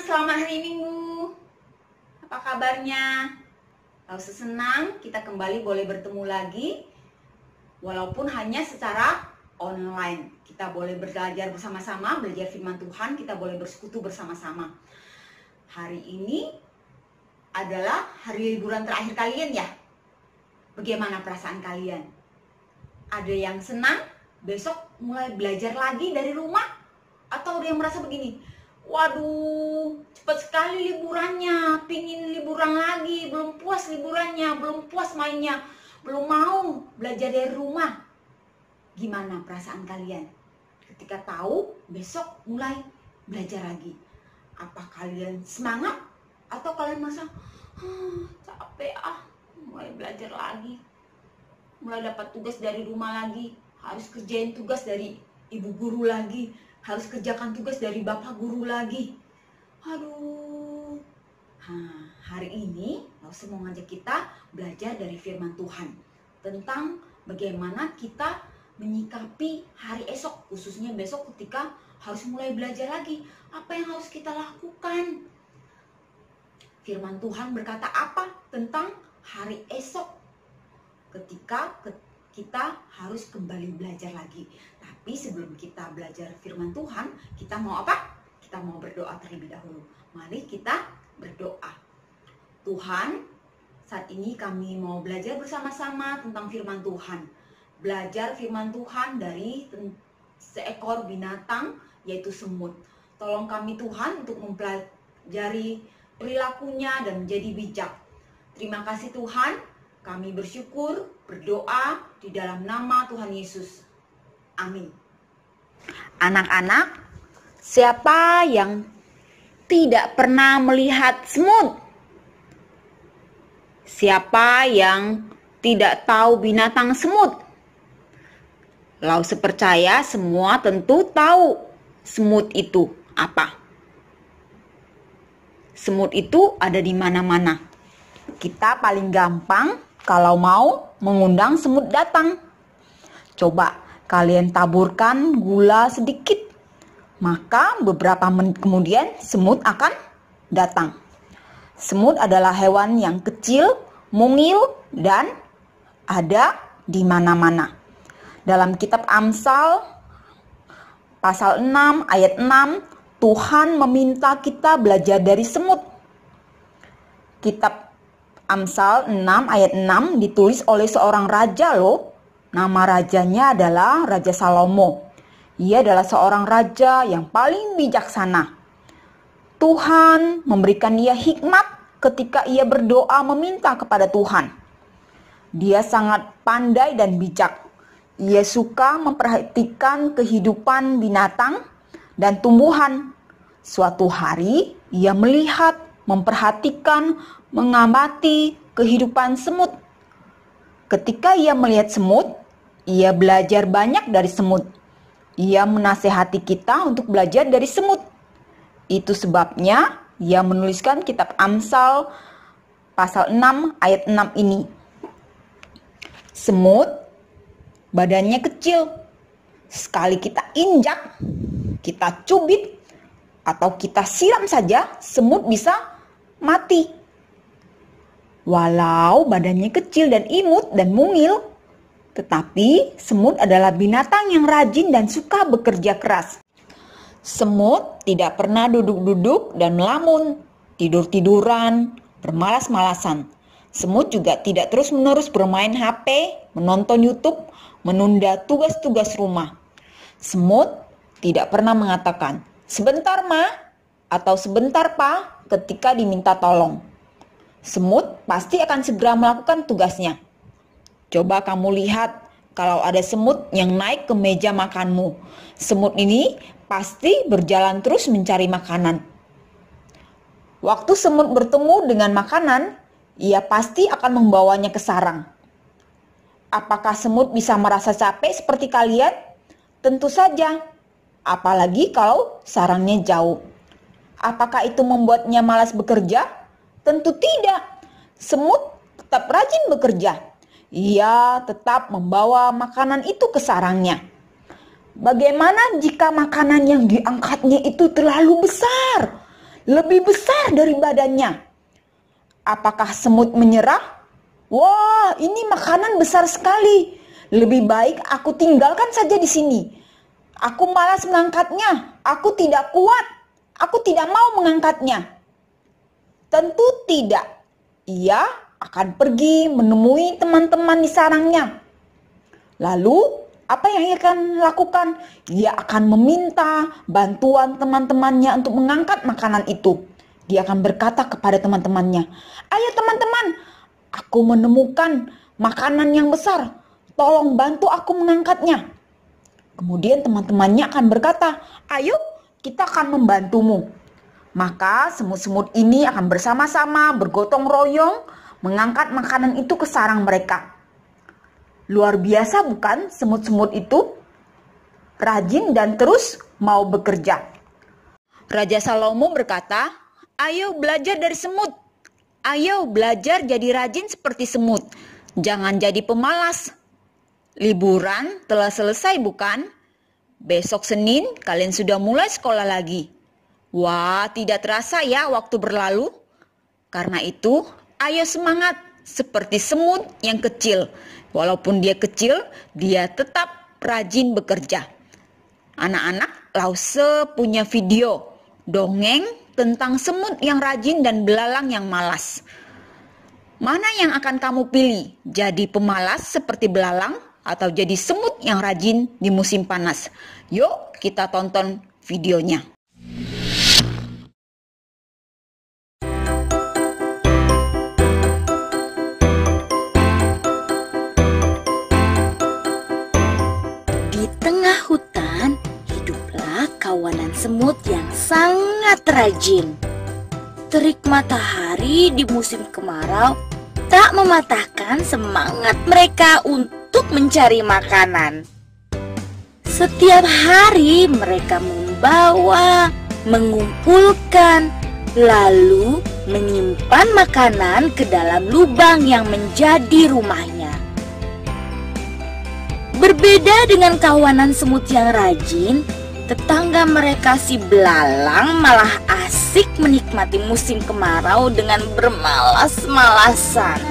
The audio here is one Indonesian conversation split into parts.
selamat hari Minggu. Apa kabarnya? Lalu senang kita kembali boleh bertemu lagi, walaupun hanya secara online. Kita boleh belajar bersama-sama, belajar firman Tuhan, kita boleh bersekutu bersama-sama. Hari ini adalah hari liburan terakhir kalian ya. Bagaimana perasaan kalian? Ada yang senang besok mulai belajar lagi dari rumah? Atau ada yang merasa begini, waduh, cepat sekali liburannya, pingin liburan lagi, belum puas liburannya, belum puas mainnya, belum mau belajar dari rumah. Gimana perasaan kalian ketika tahu besok mulai belajar lagi? Apa kalian semangat atau kalian merasa capek mulai belajar lagi, mulai dapat tugas dari rumah lagi, harus kerjain tugas dari ibu guru lagi, harus kerjakan tugas dari bapak guru lagi. Aduh. Hari ini Lause mau ngajak kita belajar dari firman Tuhan tentang bagaimana kita menyikapi hari esok, khususnya besok ketika harus mulai belajar lagi. Apa yang harus kita lakukan? Firman Tuhan berkata apa tentang hari esok ketika kita harus kembali belajar lagi. Tapi sebelum kita belajar firman Tuhan, kita mau apa? Kita mau berdoa terlebih dahulu. Mari kita berdoa. Tuhan, saat ini kami mau belajar bersama-sama tentang firman Tuhan. Belajar firman Tuhan dari seekor binatang, yaitu semut. Tolong kami Tuhan untuk mempelajari perilakunya dan menjadi bijak. Terima kasih Tuhan, kami bersyukur, berdoa di dalam nama Tuhan Yesus. Amin. Anak-anak, siapa yang tidak pernah melihat semut? Siapa yang tidak tahu binatang semut? Lause percaya semua tentu tahu semut itu apa. Semut itu ada di mana-mana. Kita paling gampang kalau mau mengundang semut datang. Coba kalian taburkan gula sedikit, maka beberapa menit kemudian semut akan datang. Semut adalah hewan yang kecil, mungil, dan ada di mana-mana. Dalam kitab Amsal pasal 6 ayat 6, Tuhan meminta kita belajar dari semut. Kitab Amsal 6 ayat 6 ditulis oleh seorang raja loh. Nama rajanya adalah Raja Salomo. Ia adalah seorang raja yang paling bijaksana. Tuhan memberikan ia hikmat ketika ia berdoa meminta kepada Tuhan. Dia sangat pandai dan bijak. Ia suka memperhatikan kehidupan binatang dan tumbuhan. Suatu hari ia melihat, memperhatikan, mengamati kehidupan semut. Ketika ia melihat semut, ia belajar banyak dari semut. Ia menasehati kita untuk belajar dari semut. Itu sebabnya ia menuliskan kitab Amsal pasal 6 ayat 6 ini. Semut badannya kecil. Sekali kita injak, kita cubit, atau kita siram saja, semut bisa mati. Walau badannya kecil dan imut dan mungil, tetapi semut adalah binatang yang rajin dan suka bekerja keras. Semut tidak pernah duduk-duduk dan melamun, tidur-tiduran, bermalas-malasan. Semut juga tidak terus-menerus bermain HP, menonton YouTube, menunda tugas-tugas rumah. Semut tidak pernah mengatakan, "Sebentar, Ma," atau "Sebentar, Pa," ketika diminta tolong. Semut pasti akan segera melakukan tugasnya. Coba kamu lihat kalau ada semut yang naik ke meja makanmu. Semut ini pasti berjalan terus mencari makanan. Waktu semut bertemu dengan makanan, ia pasti akan membawanya ke sarang. Apakah semut bisa merasa capek seperti kalian? Tentu saja, apalagi kalau sarangnya jauh. Apakah itu membuatnya malas bekerja? Tentu tidak. Semut tetap rajin bekerja. Ia tetap membawa makanan itu ke sarangnya. Bagaimana jika makanan yang diangkatnya itu terlalu besar? lebih besar dari badannya. Apakah semut menyerah? Wah, ini makanan besar sekali. Lebih baik aku tinggalkan saja di sini. Aku malas mengangkatnya. Aku tidak kuat. Aku tidak mau mengangkatnya. Tentu tidak. Ia akan pergi menemui teman-teman di sarangnya. Lalu, apa yang ia akan lakukan? Ia akan meminta bantuan teman-temannya untuk mengangkat makanan itu. Dia akan berkata kepada teman-temannya, "Ayo teman-teman, aku menemukan makanan yang besar. Tolong bantu aku mengangkatnya." Kemudian teman-temannya akan berkata, "Ayo, kita akan membantumu." Maka semut-semut ini akan bersama-sama bergotong royong mengangkat makanan itu ke sarang mereka. Luar biasa bukan semut-semut itu? Rajin dan terus mau bekerja. Raja Salomo berkata, "Ayo belajar dari semut. Ayo belajar jadi rajin seperti semut. Jangan jadi pemalas." Liburan telah selesai bukan? Besok Senin kalian sudah mulai sekolah lagi. Wah, tidak terasa ya waktu berlalu. Karena itu, ayo semangat seperti semut yang kecil. Walaupun dia kecil, dia tetap rajin bekerja. Anak-anak, Lause punya video dongeng tentang semut yang rajin dan belalang yang malas. Mana yang akan kamu pilih? Jadi pemalas seperti belalang atau jadi semut yang rajin di musim panas? Yuk kita tonton videonya. Di tengah hutan, hiduplah kawanan semut yang sangat rajin. Terik matahari di musim kemarau tak mematahkan semangat mereka untuk mencari makanan. Setiap hari mereka membawa, mengumpulkan, lalu menyimpan makanan ke dalam lubang yang menjadi rumahnya. Berbeda dengan kawanan semut yang rajin, tetangga mereka si belalang malah asik menikmati musim kemarau dengan bermalas-malasan.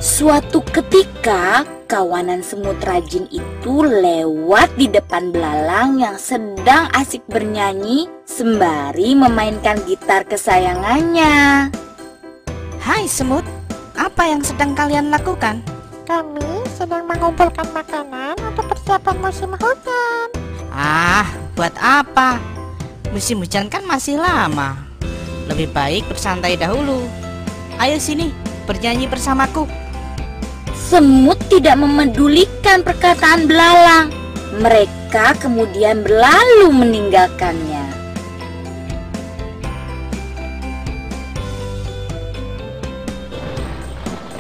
Suatu ketika, kawanan semut rajin itu lewat di depan belalang yang sedang asik bernyanyi sembari memainkan gitar kesayangannya. Hai semut, apa yang sedang kalian lakukan? Kami sedang mengumpulkan makanan untuk persiapan musim hujan. Ah, buat apa? Musim hujan kan masih lama. Lebih baik bersantai dahulu. Ayo sini, bernyanyi bersamaku. Semut tidak memedulikan perkataan belalang. Mereka kemudian berlalu meninggalkannya.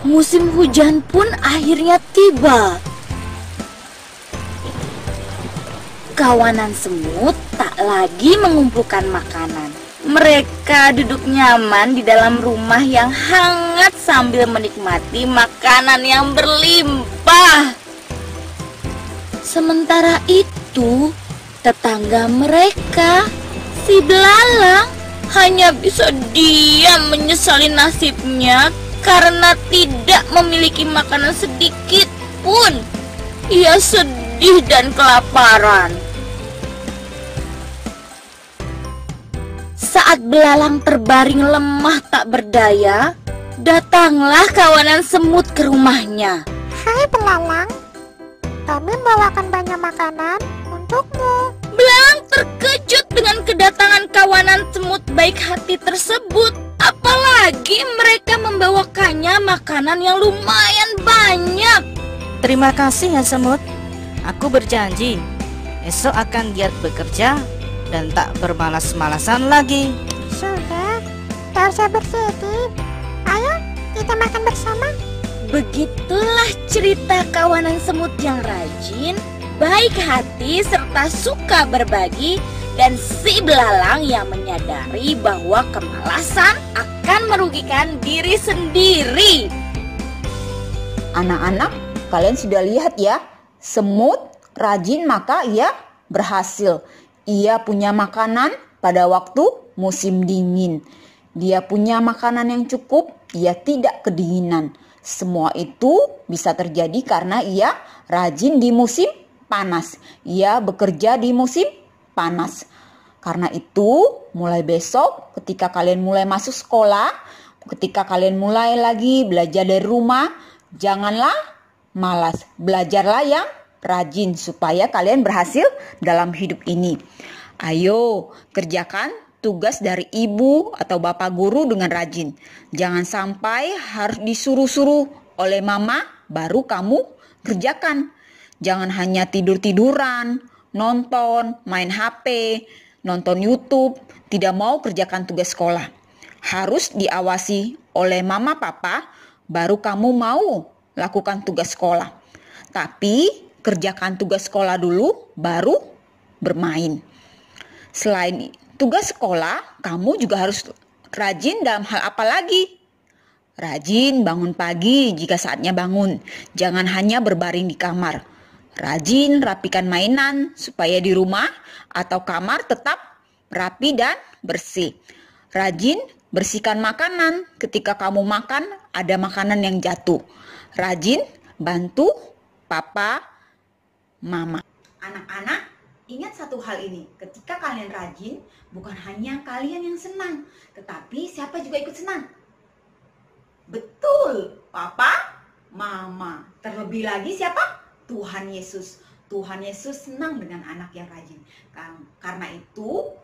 Musim hujan pun akhirnya tiba. Kawanan semut tak lagi mengumpulkan makanan. Mereka duduk nyaman di dalam rumah yang hangat sambil menikmati makanan yang berlimpah. Sementara itu, tetangga mereka, si belalang, hanya bisa diam menyesali nasibnya karena tidak memiliki makanan sedikit pun. Ia sedih dan kelaparan. Saat belalang terbaring lemah tak berdaya, datanglah kawanan semut ke rumahnya. Hai belalang, kami membawakan banyak makanan untukmu. Belalang terkejut dengan kedatangan kawanan semut baik hati tersebut. Apalagi mereka membawakannya makanan yang lumayan banyak. Terima kasih ya semut. Aku berjanji, esok akan giat bekerja dan tak bermalas-malasan lagi. Sudah, tak usah bersedih. Ayo kita makan bersama. Begitulah cerita kawanan semut yang rajin, baik hati serta suka berbagi, dan si belalang yang menyadari bahwa kemalasan akan merugikan diri sendiri. Anak-anak, kalian sudah lihat ya, semut rajin maka ia berhasil. Ia punya makanan pada waktu musim dingin. Dia punya makanan yang cukup, ia tidak kedinginan. Semua itu bisa terjadi karena ia rajin di musim panas. Ia bekerja di musim panas. Karena itu, mulai besok ketika kalian mulai masuk sekolah, ketika kalian mulai lagi belajar dari rumah, janganlah malas. Belajarlah yang rajin supaya kalian berhasil dalam hidup ini. Ayo, kerjakan tugas dari ibu atau bapak guru dengan rajin. Jangan sampai harus disuruh-suruh oleh mama baru kamu kerjakan. Jangan hanya tidur-tiduran, nonton, main HP, nonton YouTube, tidak mau kerjakan tugas sekolah. Harus diawasi oleh mama papa baru kamu mau lakukan tugas sekolah. Tapi kerjakan tugas sekolah dulu baru bermain. Selain tugas sekolah, kamu juga harus rajin dalam hal apa lagi? Rajin bangun pagi jika saatnya bangun. Jangan hanya berbaring di kamar. Rajin rapikan mainan supaya di rumah atau kamar tetap rapi dan bersih. Rajin bersihkan makanan. Ketika kamu makan, ada makanan yang jatuh. Rajin bantu papa, mama. Anak-anak, ingat satu hal ini, ketika kalian rajin, bukan hanya kalian yang senang, tetapi siapa juga ikut senang? Betul, papa, mama. Terlebih lagi siapa? Tuhan Yesus. Tuhan Yesus senang dengan anak yang rajin. Karena itu,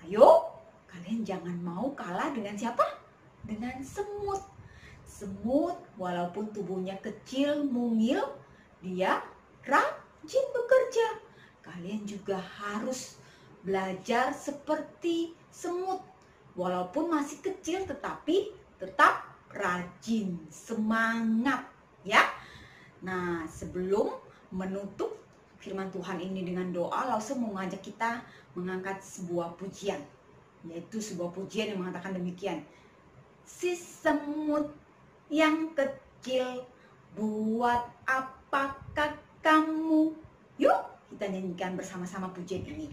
ayo kalian jangan mau kalah dengan siapa? Dengan semut. Semut walaupun tubuhnya kecil, mungil, dia rajin bekerja. Kalian juga harus belajar seperti semut. Walaupun masih kecil tetapi tetap rajin, semangat ya. Nah, sebelum menutup firman Tuhan ini dengan doa, langsung mau ngajak kita mengangkat sebuah pujian. Yaitu sebuah pujian yang mengatakan demikian. Si semut yang kecil, buat apakah kamu? Yuk kita nyanyikan bersama-sama pujian ini.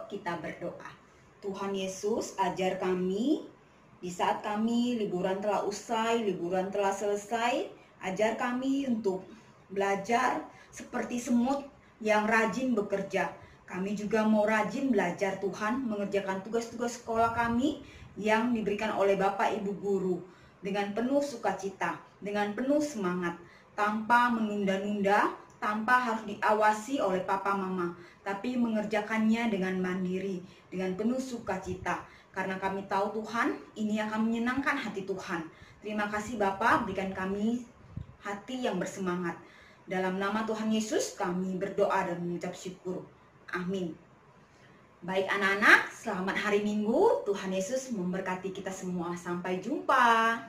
Kita berdoa. Tuhan Yesus, ajar kami di saat kami liburan telah usai, liburan telah selesai. Ajar kami untuk belajar seperti semut yang rajin bekerja. Kami juga mau rajin belajar Tuhan, mengerjakan tugas-tugas sekolah kami yang diberikan oleh Bapak Ibu Guru dengan penuh sukacita, dengan penuh semangat, tanpa menunda-nunda, tanpa harus diawasi oleh papa mama, tapi mengerjakannya dengan mandiri, dengan penuh sukacita. Karena kami tahu Tuhan, ini akan menyenangkan hati Tuhan. Terima kasih Bapa, berikan kami hati yang bersemangat. Dalam nama Tuhan Yesus kami berdoa dan mengucap syukur. Amin. Baik anak-anak, selamat hari Minggu. Tuhan Yesus memberkati kita semua. Sampai jumpa.